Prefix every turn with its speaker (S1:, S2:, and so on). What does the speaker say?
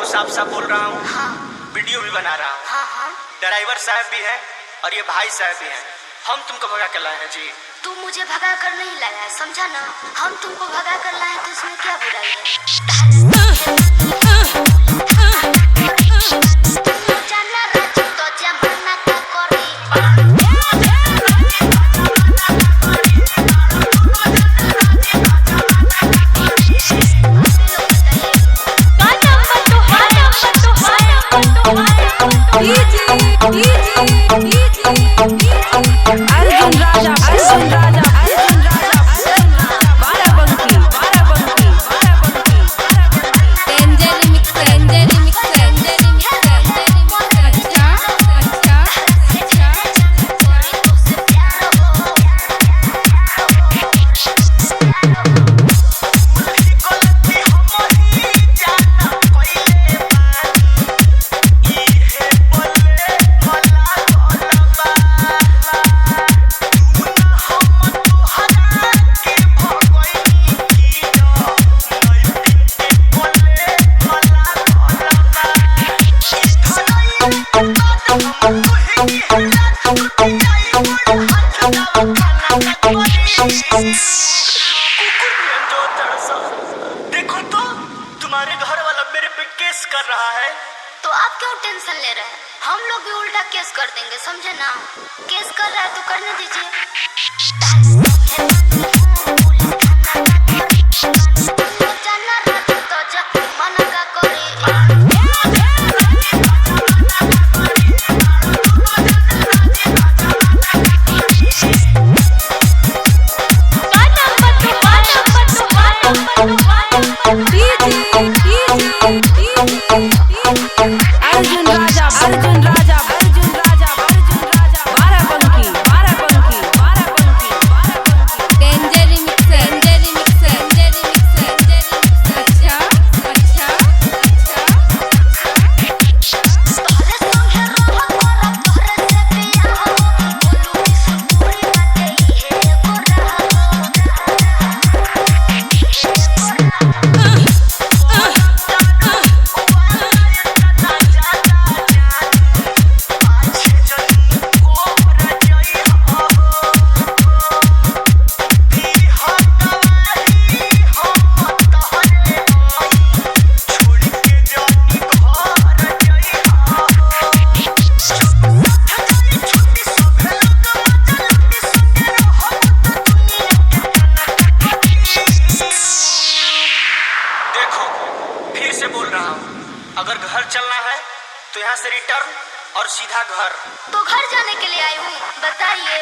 S1: तुमको साफ साफ बोल रहा हूँ।
S2: हाँ।
S1: वीडियो भी बना रहा हूँ।
S2: हाँ हाँ।
S1: ड्राइवर साहब भी हैं और ये भाई साहब भी हैं। हम तुमको भगा कर लाए हैं जी।
S2: तू मुझे भगा कर नहीं लाया है, समझा ना। हम तुमको भगा कर लाए तो इसमें क्या बुराई है।
S1: देखो तो तुम्हारे घर वाला मेरे पे केस कर रहा है।
S2: तो आप क्यों टेंशन ले रहे हैं? हम लोग भी उल्टा केस कर देंगे, समझे ना। केस कर रहा है तो करने दीजिए।
S1: फिर से बोल रहा हूँ, अगर घर चलना है तो यहाँ से रिटर्न और सीधा घर।
S2: तो घर जाने के लिए आई हूँ, बताइए।